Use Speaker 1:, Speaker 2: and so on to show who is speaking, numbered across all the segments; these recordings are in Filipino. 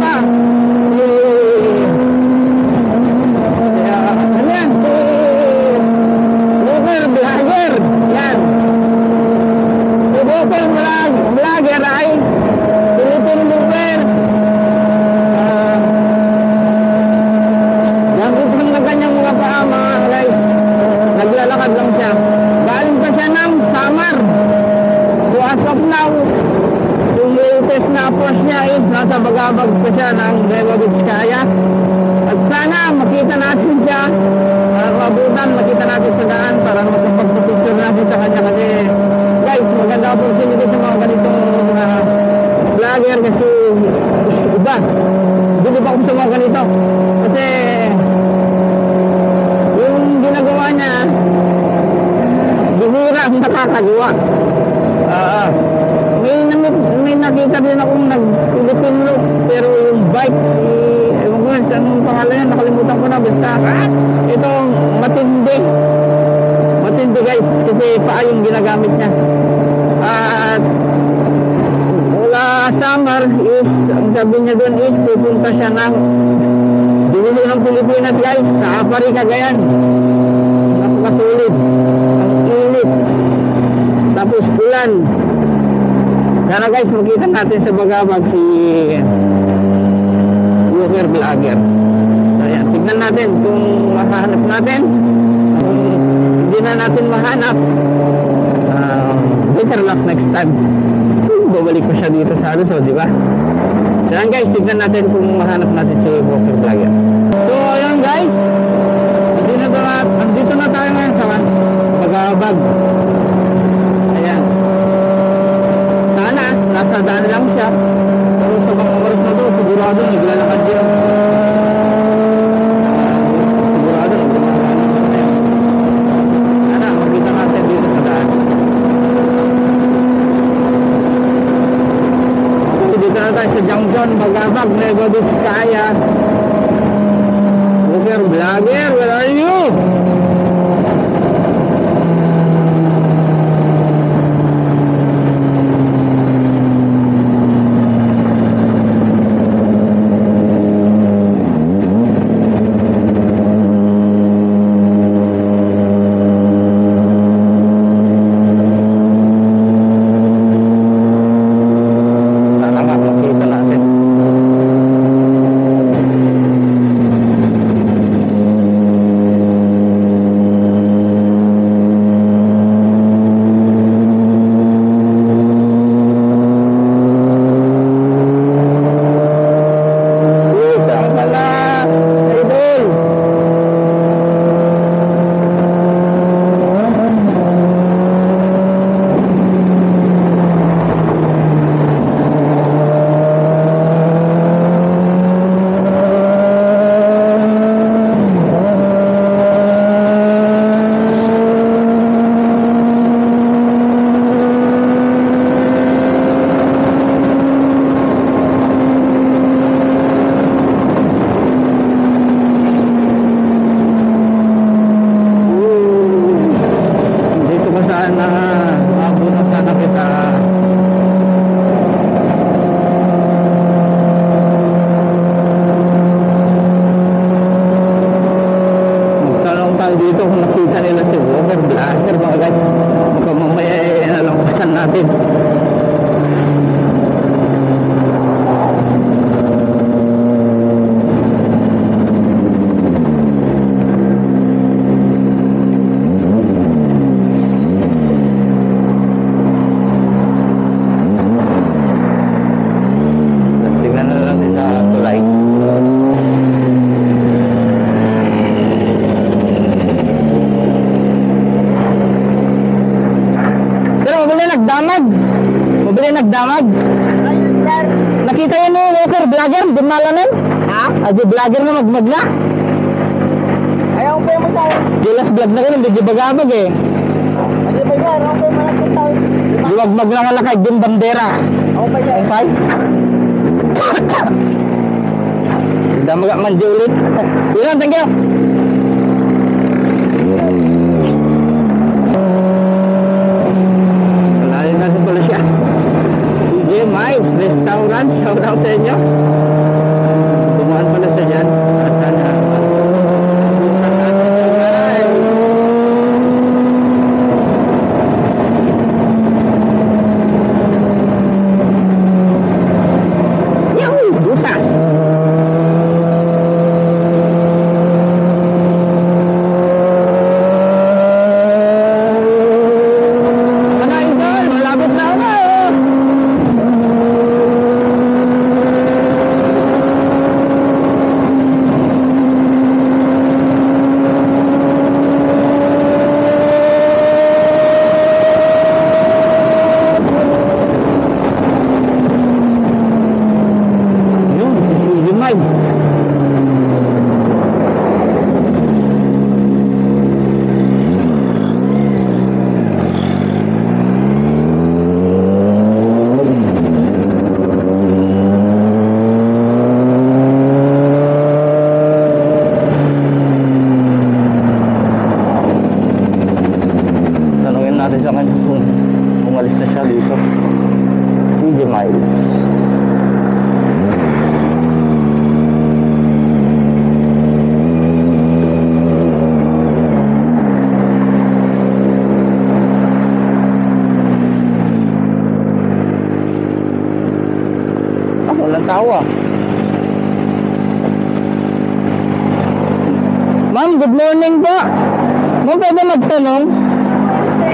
Speaker 1: pa. Kaya, ano yan? Walker Vlogger. Yan. Si Walker Vlogger ay Philippine Walker. Gamit lang na kanyang mga paa, mga guys. Naglalakad lang siya. Galing pa siya ng Samar. So as of now, yung latest na approach niya is nasa Bagabag pa siya ng Nueva Vizcaya. At sana makita natin siya, mabutan, makita natin sa daan para makapagpapicture natin sa kanya. Kasi guys, maganda opportunity sa mga ganitong vlogger kasi iba. Hindi ba ako sa mga ganito? Kasi yung ginagawa niya, bihira ang nakakagawa. May nakita din akong nag-Philippine look, pero yung bike, ewan ko yun, anong pangalan yan, nakalimutan ko na, basta ito matindi guys, kasi paa yung ginagamit niya. At wala summer is, ang sabi niya doon is pupunta siya ng dulo ng Pilipinas guys, sa Apari, Cagayan. Napakasulit, ang init, tapos ulan. Sana guys, makita natin sa Bagabag si Walker Vlogger. So yan, tignan natin kung mahanap natin. Kung hindi na natin mahanap, better luck next time. Babalik ko siya dito sa Luzon, di ba? So yan guys, tignan natin kung mahanap natin si Walker Vlogger. So ayun guys, andito na tayo ngayon sa Bagabag. Ayan. Sana, nasa daan lang siya. Pero sa mga oras na to, sigurado naglalakad yun. Sigurado naglalakad yun. Sana, makita natin dito sa daan. Dito na tayo sa Junction, Bagabag, Nueva Vizcaya. Walker Vlogger, where are you? dito kung nakita nila si Walker Vlogger, mga guys. Baka mamaya nalampasan natin. Tingnan na lang sa tulay. Mabili nagdamag. Nakita yun ni Walker Vlogger, dumalanan. Ha? Adi vlogger na magmag na. Ayaw ko yung magsawa. Dilas vlog na ganun, di bagabag eh. Adi bagar, ako yung malapit tao. Diwagmag na nga lakay, din bandera. Ako pa yan. Okay? Damag man di ulit. Ilan, thank you. Natin pala siya. CJ Miles Restaurant, shout out sa inyo. Batangas. Ano idol, malapit na ako. Yun, si Miles. Tanungin natin sa kanya kung umalis na siya dito. CJ Miles. Walang tao ah. Ma'am, good morning po. Ma'am, pwede magtanong?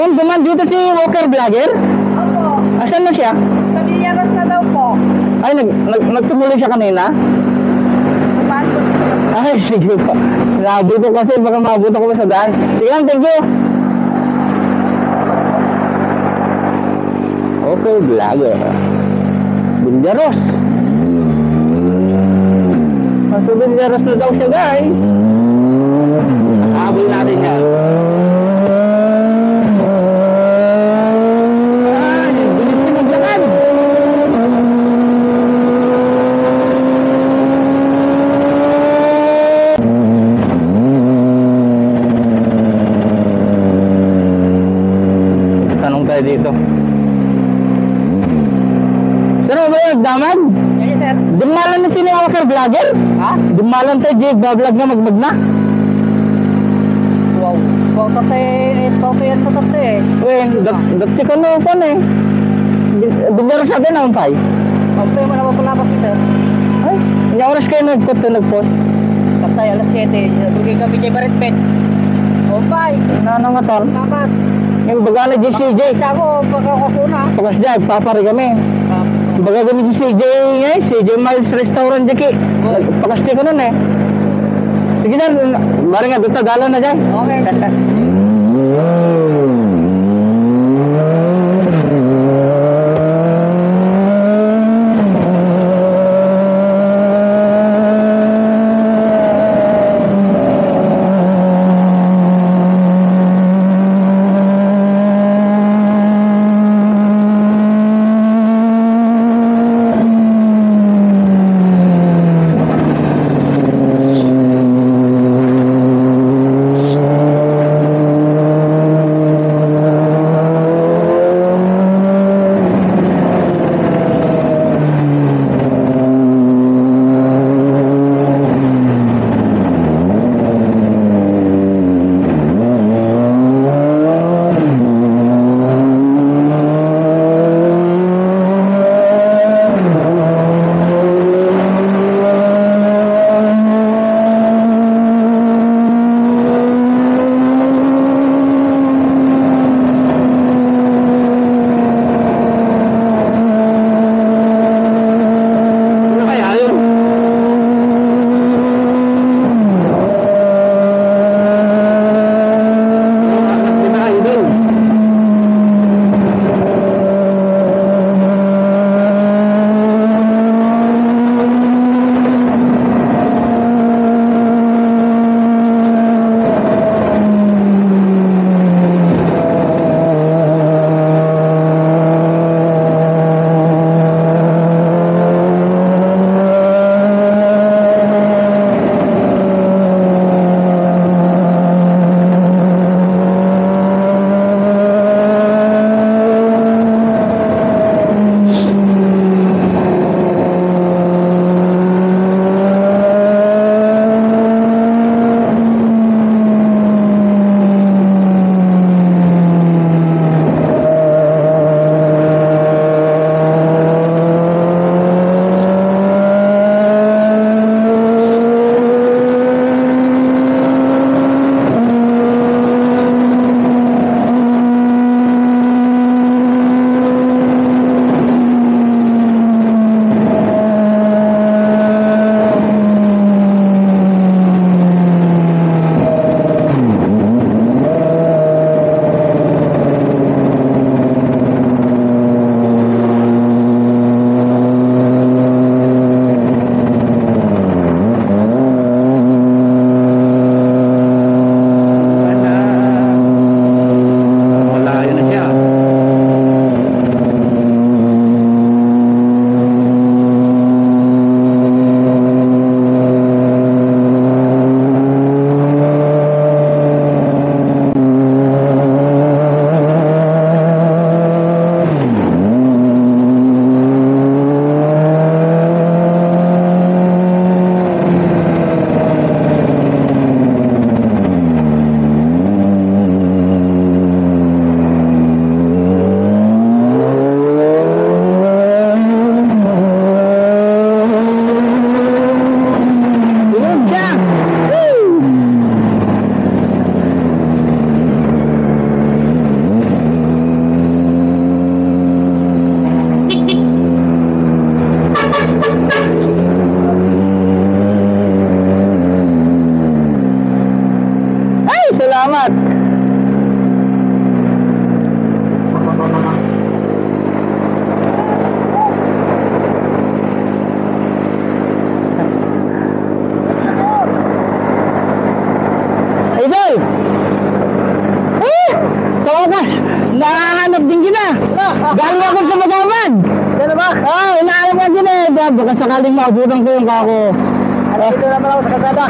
Speaker 1: Ma'am, duman dito si Walker Vlogger?
Speaker 2: Opo.
Speaker 1: Asan na siya?
Speaker 2: Sa Villaras na daw po.
Speaker 1: Ay, nagtumuloy siya kanina?
Speaker 2: Dumaan po sa
Speaker 1: Ay, sige po. Nabi ko kasi baka maabot ako sa daan. Sige lang, thank you. Okay, Vlogger. Villaros. Nasa Villaros na daw siya, guys. Habol natin yan. Ay, bilis na maglakad. Tanong tayo dito. Sir, ano ba yung daman?
Speaker 2: Yes, sir.
Speaker 1: Dumalan na sino Walker Vlogger?
Speaker 2: Ha?
Speaker 1: Dumalan tayo, Jake, bablog na magmag na.
Speaker 2: Wow. Wow, tate yan sa tate eh.
Speaker 1: Wen, dati ko no pan eh. Bigyan sa atin ang pay.
Speaker 2: Tate mo naman pala kasi, sir.
Speaker 1: Ay, ilang oras kayo nagpost?
Speaker 2: Katay, alas 7. Tugay kami kay Baritpet. Okay.
Speaker 1: Nanangatal.
Speaker 2: Tapas.
Speaker 1: Yung baga na GCJ.
Speaker 2: Ako, pagkakasuna.
Speaker 1: Pagkas dyan, papari kami. Baga kami GCJ eh, CJ Miles Restaurant Jaki. Pagkasti ko nun eh. Sige na, bari nga, doon tagalan na dyan.
Speaker 2: Okay.
Speaker 1: salamat. Idol! Sa wakas, nakahanap din kita. Galing ako sa Magaman.
Speaker 2: Ano ba?
Speaker 1: Inaalam ka din eh. Baka sakaling maabutan ko yung kako.
Speaker 2: Dito naman ako sa kasada.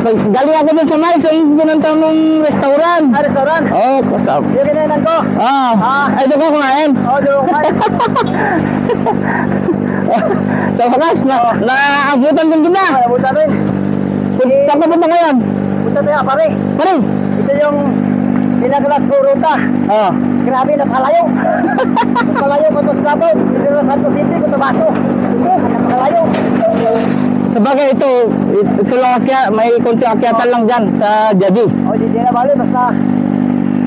Speaker 1: Galing ako dun sa Mike, sa pinuntahan ng restaurant.
Speaker 2: Restaurant?
Speaker 1: Pasap.
Speaker 2: Yung kinainan ko?
Speaker 1: Ay, doon ko kumain.
Speaker 2: Doon kumain.
Speaker 1: Sa wakas, nakaabutan din kita.
Speaker 2: Abutan rin.
Speaker 1: Saan ka punta ngayon?
Speaker 2: Punta tayo, pare.
Speaker 1: Pare?
Speaker 2: Ito yung pinagalas ko ruta. Grabe, napakalayo. Napakalayo ko ito sa Davao. Ito na Santos City, Cotabato. Ito, napakalayo.
Speaker 1: Sabagay ito lang may konti akyatan lang dyan sa Jadi.
Speaker 2: Di na bali, basta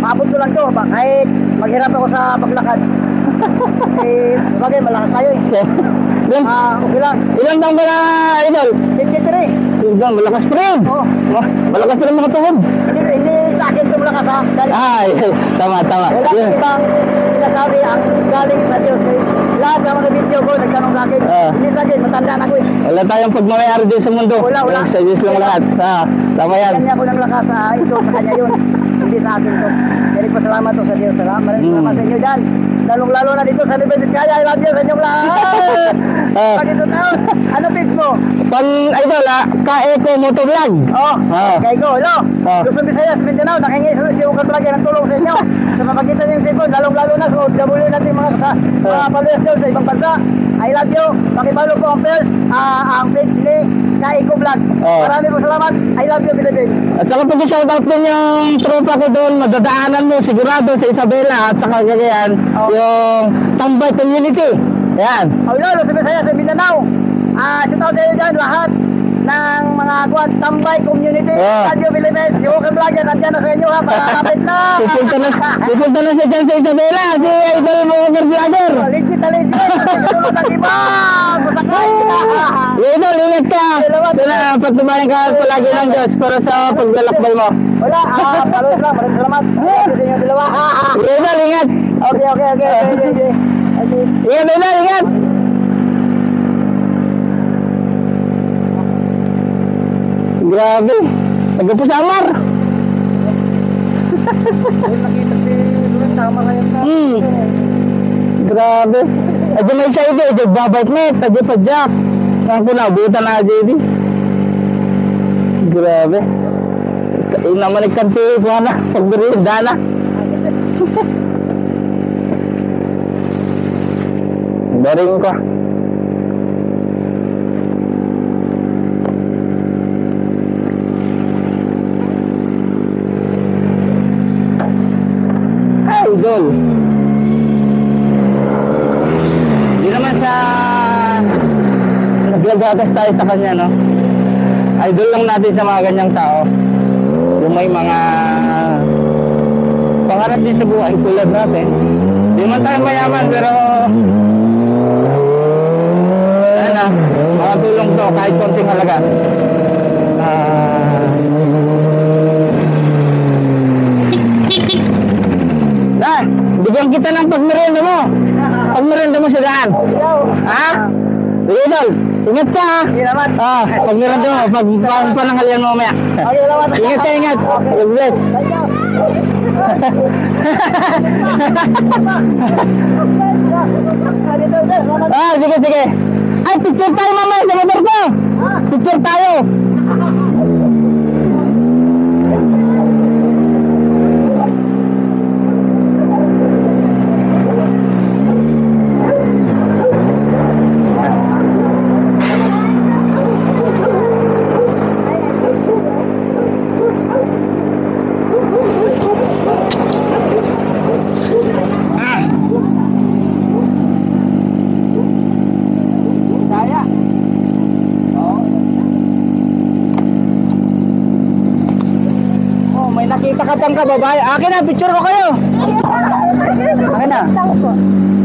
Speaker 2: maabot ko lang to. Kahit maghirap ako sa paglakad. Sabagay, malakas tayo eh. Okay lang.
Speaker 1: Ilang taong ka na, Idol?
Speaker 2: 53.
Speaker 1: Malakas pa rin. Malakas pa rin mga tuhod.
Speaker 2: Hindi sa akin ito malakas ha.
Speaker 1: Tama.
Speaker 2: Wala ibang sinasabi ang galing sa Diyos. Lahat ng mga video ko, nagtanong sa akin. Hindi sa akin, matanda na ko eh.
Speaker 1: Wala tayong pagmamayari din sa mundo.
Speaker 2: Wala.
Speaker 1: Sa Diyos lang lahat. Tama yan.
Speaker 2: Kanya ko ng lakas ito sa kanya yun. Hindi sa akin to. Kaya pasalamat to sa Diyos. Maraming salamat sa inyo dyan. Lalong-lalo na dito sa Nueva Vizcaya. I love you sa inyong lahat. Pagkito tayo. Ano page mo?
Speaker 1: Idol, Ka-Eco Motovlog.
Speaker 2: Kay ko, hello. Luzon, Visayas, Mindanao. Nakingi si Ukan Vlog ng tulong sa inyo. Sa mamagitan ng cellphone, lalong-lalo na sa OFW natin mga followers doon sa ibang bansa. I love you. Pakipalo po ang first, ang page ni Ka-Eco Vlog. Maraming po salamat. I love you, Philippines.
Speaker 1: At saka pag-shoutout din yung tropa ko doon, madadaanan mo sigurado sa Isabela at saka ganyan, yung Tambay Community. Yan.
Speaker 2: Luzon, Visayas, Mindanao. Shoutout tayo dyan lahat ng mga Tambay Community. Radio Philippines. Yung Ukan Vlog yan, nandiyan na sa inyo ha. Palapit na.
Speaker 1: Pupunta na siya dyan sa Isabela. Si Idol Mover Vlogger.
Speaker 2: Legit na legit. Tulong ng iba. Masakay.
Speaker 1: Idol, ingat ka. Sana pagtubayan ka palagi ng Diyos para sa paglalakbay mo.
Speaker 2: Wala. Palos lang. Maraming salamat. Sa inyo dalawa.
Speaker 1: Idol, ingat.
Speaker 2: Okay.
Speaker 1: Ingat, Idol, ingat. Grabe. Taga po sa Amar.
Speaker 2: Nakita si Luis sama ngayon na.
Speaker 1: Grabe. At may isa ito, nagbabike net, tagya-padyak. Saan ko na, buta na JD. Grabe. Yung naman nagkanti ko na, pagbirinda na. Daring ko. Idol. Hindi naman sa naglagagas tayo sa kanya, no? Idol lang natin sa mga ganyang tao. Yung may mga pangarap din sa buhay tulad natin. Hindi man tayo mayaman pero mga tulong to kahit konting halaga. Bigyan kita ng pagmerienda mo. Pagmerienda mo sa daan. Ha? Idol, ingat ka ha. Pagmerienda mo, pananghalian mo mamaya. Ingat ka, ingat. God bless. Sige. Ay, picture tayo mamaya sa motor ko. Picture tayo. Nakita ka pang kababae. Akin na, picture ko kayo. Akin na.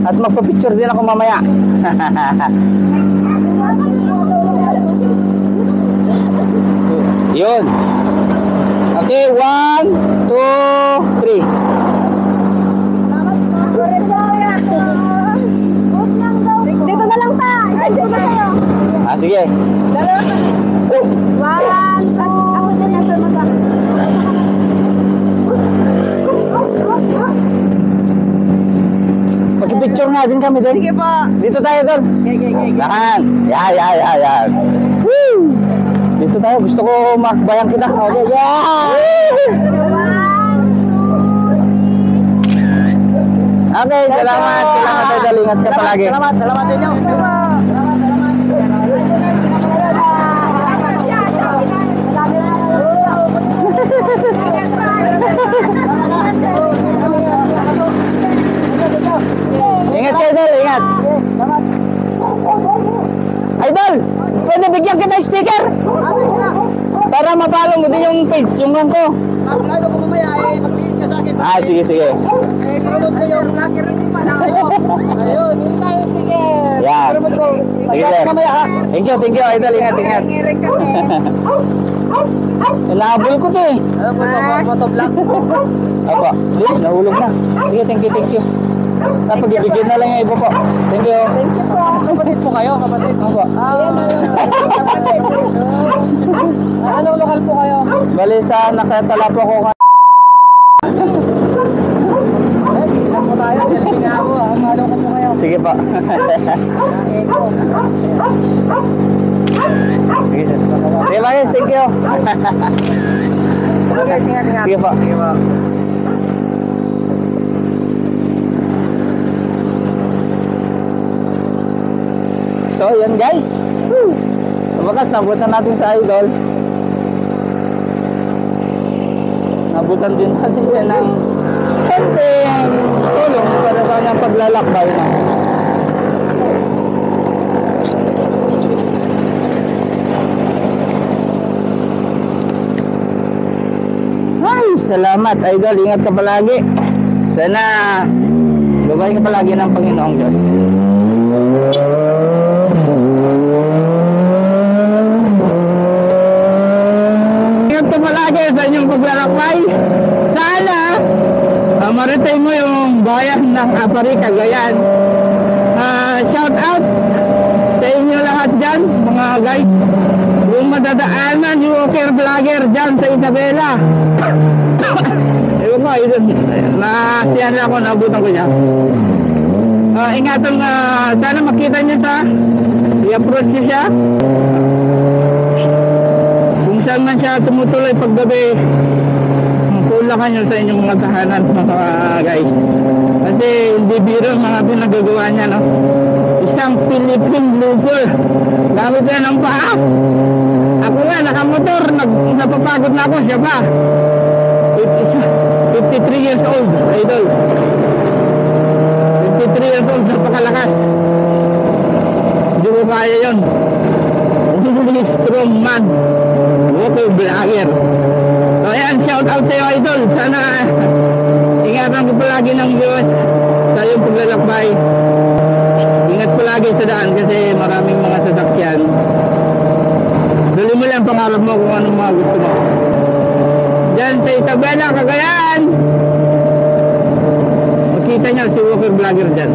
Speaker 1: At magpa-picture din ako mamaya. Yun. Okay, 1
Speaker 3: sige.
Speaker 4: Dalawa ka. 1, 2. Ako na nasa mata.
Speaker 3: Pag-picture natin kami doon.
Speaker 4: Sige po.
Speaker 3: Dito tayo doon. Yan. Yan. Woo! Dito tayo. Gusto ko makbayan kita. Okay, yeah! Okay, salamat. Salamat, Idol. Ingat ka palagi.
Speaker 2: Salamat sa inyo.
Speaker 3: Ingat ka, Idol. Ingat. Idol, pwede bigyan kita ng sticker? Para mapalo mo din yung page, yung lang ko.
Speaker 2: Ano ko mamaya ay magtingin ka sa akin.
Speaker 3: Ah, sige, sige.
Speaker 2: Sunod ko yung laki rin pa na kayo. Ayun, yun tayo, sige.
Speaker 3: Yan.
Speaker 2: Sunod ko.
Speaker 3: Sige, sir.
Speaker 2: Mamaya ha.
Speaker 3: Thank you, Idol. Ingat, ingat. Nahabol ko to eh.
Speaker 2: Ano po ito? Motovlog?
Speaker 3: Apa, hindi, nahulog na. Sige, thank you. Tapos ibigay na lang yung iba po. Thank you.
Speaker 4: Thank you po.
Speaker 2: Kapatid po kayo, kapatid.
Speaker 3: Apa.
Speaker 2: Anong lokal po kayo?
Speaker 3: Bali sa nakatala po ako.
Speaker 2: Ilan po tayo? Galing nga po. Ano lokal po kayo?
Speaker 3: Sige po. Sige, sir. Sige ba guys, thank you.
Speaker 2: Okay, ingat.
Speaker 3: Sige po. So, yan guys. Sa wakas, nabutan natin sa Idol. Nabutan din natin siya ng konting tulong para sa kanyang paglalakbay na. Ay, salamat Idol. Ingat ka palagi. Sana gabayan ka palagi ng Panginoong Diyos. Ingat ka palagi sa inyong paglalakbay. Sana maritain mo yung bayan ng Apari, Cagayan. Shout out sa inyo lahat dyan, mga guys. Yung madadaanan yung Walker Vlogger dyan sa Isabela. Ewan ko, nasiyan na ako, nabutan ko niya. Ingatan na sana makita niya i-approach niya siya. Kung saan man siya tumutuloy paggabi, kulakan nyo sa inyong mga tahanan, mga guys. Kasi hindi biro mga pinagagawa niya, no? Isang Philippine Looper. Gamit na ng paa. Ako nga, nakamotor, napapagod na ako, siya pa. 53 years old, Idol. 53 years old, napakalakas. Hindi mo kaya yun. Really strong man. Walker Vlogger. So ayan, shout out sa iyo Idol. Sana ingatan ko palagi ng viewers sa iyong paglalakbay. Ingat palagi sa daan kasi maraming mga sasakyan. Dali mo lang pangarap mo kung anong mga gusto mo. Diyan sa Isabela, Cagayan. Makita niyo si Walker Vlogger dyan.